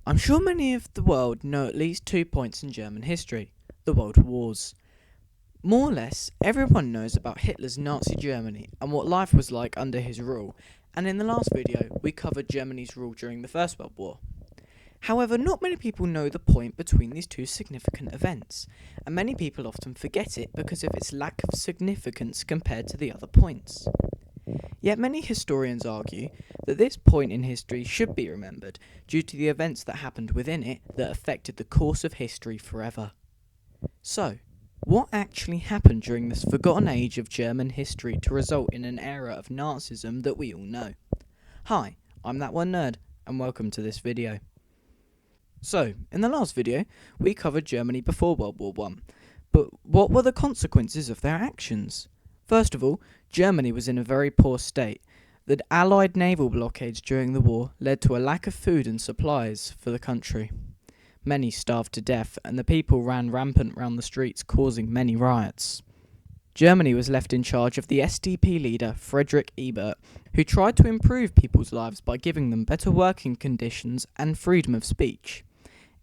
I'm sure many of the world know at least 2 points in German history, the World Wars. More or less, everyone knows about Hitler's Nazi Germany and what life was like under his rule, and in the last video we covered Germany's rule during the First World War. However, not many people know the point between these two significant events, and many people often forget it because of its lack of significance compared to the other points. Yet many historians argue that this point in history should be remembered due to the events that happened within it that affected the course of history forever. So, what actually happened during this forgotten age of German history to result in an era of Nazism that we all know? Hi, I'm That One Nerd, and welcome to this video. So, in the last video, we covered Germany before World War I, but what were the consequences of their actions? First of all, Germany was in a very poor state. The Allied naval blockades during the war led to a lack of food and supplies for the country. Many starved to death, and the people ran rampant round the streets, causing many riots. Germany was left in charge of the SDP leader Friedrich Ebert, who tried to improve people's lives by giving them better working conditions and freedom of speech.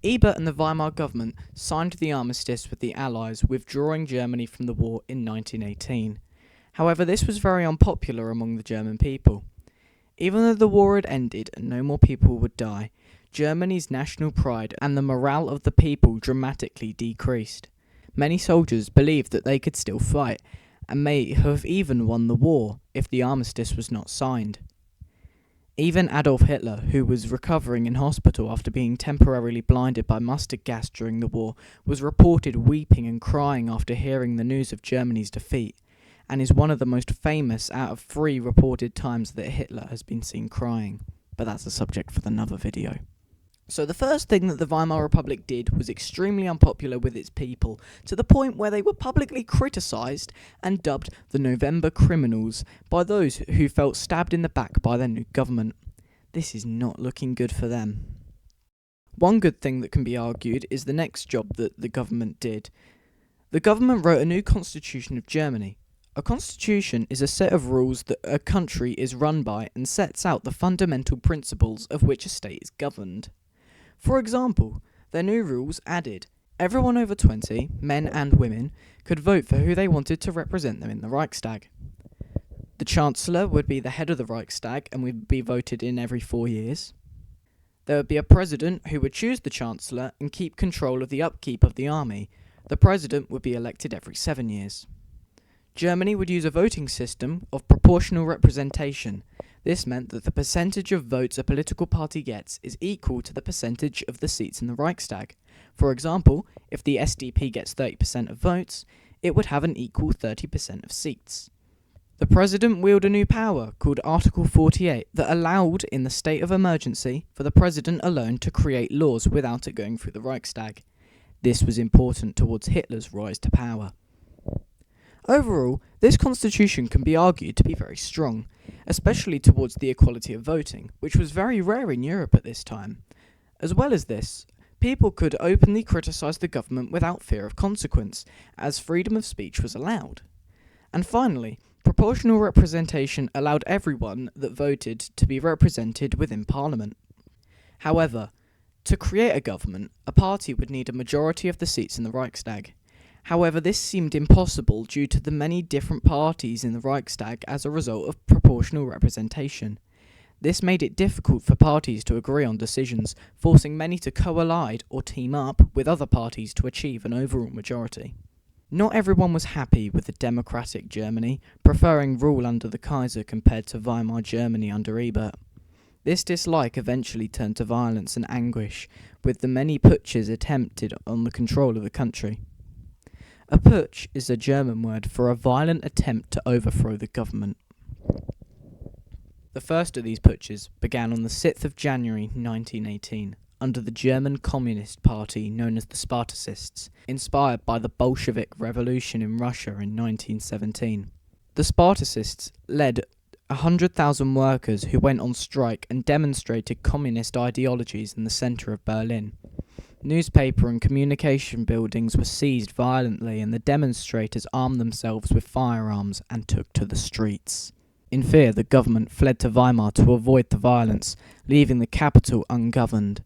Ebert and the Weimar government signed the armistice with the Allies, withdrawing Germany from the war in 1918. However, this was very unpopular among the German people. Even though the war had ended and no more people would die, Germany's national pride and the morale of the people dramatically decreased. Many soldiers believed that they could still fight, and may have even won the war if the armistice was not signed. Even Adolf Hitler, who was recovering in hospital after being temporarily blinded by mustard gas during the war, was reported weeping and crying after hearing the news of Germany's defeat, and is one of the most famous out of 3 reported times that Hitler has been seen crying. But that's a subject for another video. So the first thing that the Weimar Republic did was extremely unpopular with its people, to the point where they were publicly criticised and dubbed the November Criminals by those who felt stabbed in the back by their new government. This is not looking good for them. One good thing that can be argued is the next job that the government did. The government wrote a new constitution of Germany. A constitution is a set of rules that a country is run by and sets out the fundamental principles of which a state is governed. For example, their new rules added everyone over 20, men and women, could vote for who they wanted to represent them in the Reichstag. The Chancellor would be the head of the Reichstag and would be voted in every 4 years. There would be a president who would choose the Chancellor and keep control of the upkeep of the army. The president would be elected every 7 years. Germany would use a voting system of proportional representation. This meant that the percentage of votes a political party gets is equal to the percentage of the seats in the Reichstag. For example, if the SDP gets 30% of votes, it would have an equal 30% of seats. The president wielded a new power called Article 48 that allowed, in the state of emergency, for the president alone to create laws without it going through the Reichstag. This was important towards Hitler's rise to power. Overall, this constitution can be argued to be very strong, especially towards the equality of voting, which was very rare in Europe at this time. As well as this, people could openly criticise the government without fear of consequence, as freedom of speech was allowed. And finally, proportional representation allowed everyone that voted to be represented within Parliament. However, to create a government, a party would need a majority of the seats in the Reichstag. However, this seemed impossible due to the many different parties in the Reichstag as a result of proportional representation. This made it difficult for parties to agree on decisions, forcing many to coalesce or team up with other parties to achieve an overall majority. Not everyone was happy with the democratic Germany, preferring rule under the Kaiser compared to Weimar Germany under Ebert. This dislike eventually turned to violence and anguish, with the many putsches attempted on the control of the country. A putsch is a German word for a violent attempt to overthrow the government. The first of these putsches began on the 6th of January 1918, under the German Communist Party known as the Spartacists, inspired by the Bolshevik Revolution in Russia in 1917. The Spartacists led 100,000 workers who went on strike and demonstrated communist ideologies in the centre of Berlin. Newspaper and communication buildings were seized violently, and the demonstrators armed themselves with firearms and took to the streets. In fear, the government fled to Weimar to avoid the violence, leaving the capital ungoverned.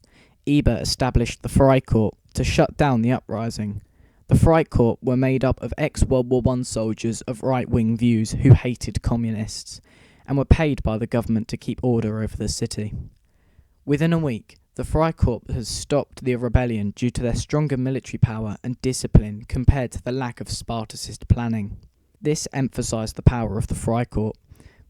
Eber established the Freikorps to shut down the uprising. The Freikorps were made up of ex-World War I soldiers of right-wing views who hated communists, and were paid by the government to keep order over the city. Within a week, the Freikorps has stopped the rebellion due to their stronger military power and discipline compared to the lack of Spartacist planning. This emphasised the power of the Freikorps.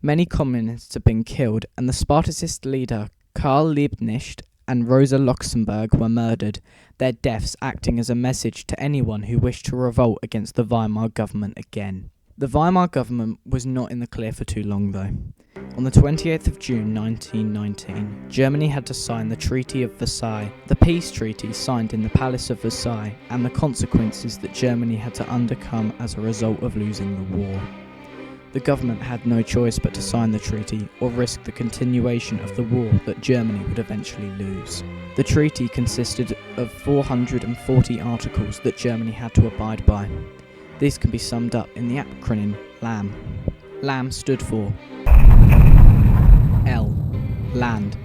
Many communists have been killed, and the Spartacist leader Karl Liebknecht and Rosa Luxemburg were murdered, their deaths acting as a message to anyone who wished to revolt against the Weimar government again. The Weimar government was not in the clear for too long though. On the 28th of June 1919, Germany had to sign the Treaty of Versailles, the peace treaty signed in the Palace of Versailles, and the consequences that Germany had to undercome as a result of losing the war. The government had no choice but to sign the treaty or risk the continuation of the war that Germany would eventually lose. The treaty consisted of 440 articles that Germany had to abide by. These can be summed up in the acronym LAM. LAM stood for L. Land.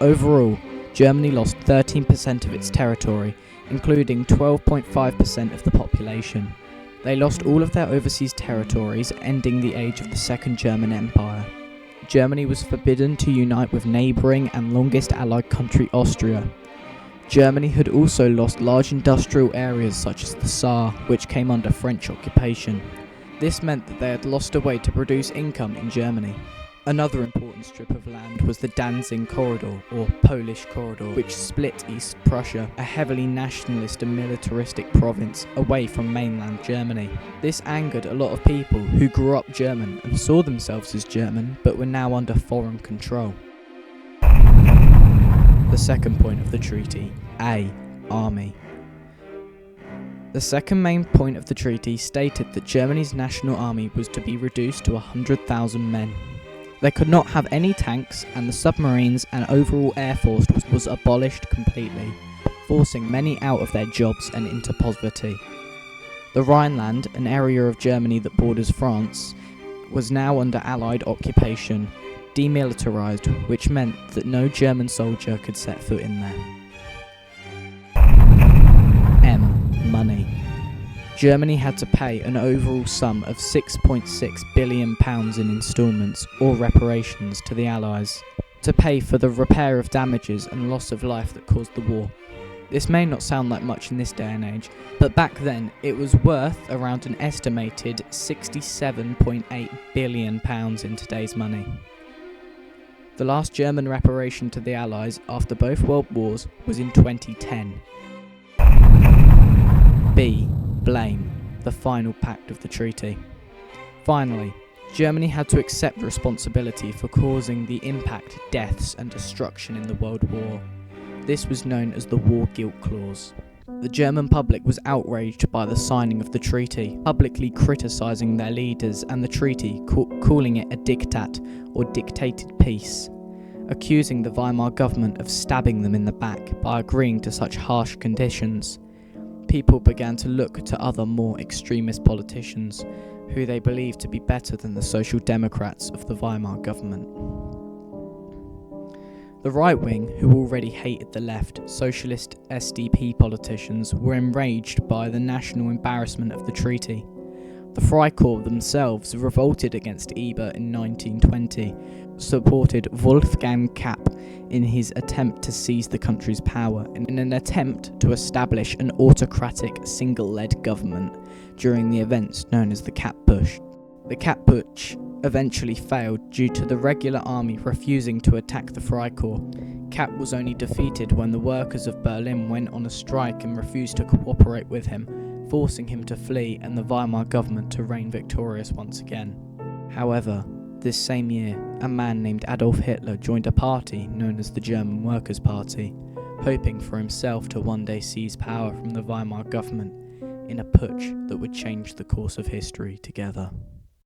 Overall, Germany lost 13% of its territory, including 12.5% of the population. They lost all of their overseas territories, ending the age of the Second German Empire. Germany was forbidden to unite with neighbouring and longest allied country Austria. Germany had also lost large industrial areas such as the Saar, which came under French occupation. This meant that they had lost a way to produce income in Germany. Another important strip of land was the Danzig Corridor, or Polish Corridor, which split East Prussia, a heavily nationalist and militaristic province, away from mainland Germany. This angered a lot of people who grew up German and saw themselves as German, but were now under foreign control. The second point of the treaty, A. Army. The second main point of the treaty stated that Germany's national army was to be reduced to 100,000 men. They could not have any tanks, and the submarines and overall air force was abolished completely, forcing many out of their jobs and into poverty. The Rhineland, an area of Germany that borders France, was now under Allied occupation, demilitarised, which meant that no German soldier could set foot in there. M. Money. Germany had to pay an overall sum of £6.6 billion in instalments or reparations to the Allies, to pay for the repair of damages and loss of life that caused the war. This may not sound like much in this day and age, but back then it was worth around an estimated £67.8 billion in today's money. The last German reparation to the Allies after both World Wars was in 2010. B. Blame, the final pact of the treaty. Finally, Germany had to accept responsibility for causing the impact, deaths and destruction in the World War. This was known as the War Guilt Clause. The German public was outraged by the signing of the treaty, publicly criticising their leaders and the treaty, calling it a diktat or dictated peace, accusing the Weimar government of stabbing them in the back by agreeing to such harsh conditions. People began to look to other more extremist politicians, who they believed to be better than the Social Democrats of the Weimar government. The right wing, who already hated the left, socialist SDP politicians, were enraged by the national embarrassment of the treaty. The Freikorps themselves revolted against Eber in 1920, supported Wolfgang Kapp in his attempt to seize the country's power, in an attempt to establish an autocratic, single-led government during the events known as the Kapp Push. The Kapp Push eventually failed due to the regular army refusing to attack the Freikorps. Kapp was only defeated when the workers of Berlin went on a strike and refused to cooperate with him, forcing him to flee and the Weimar government to reign victorious once again. However, this same year, a man named Adolf Hitler joined a party known as the German Workers' Party, hoping for himself to one day seize power from the Weimar government in a putsch that would change the course of history together.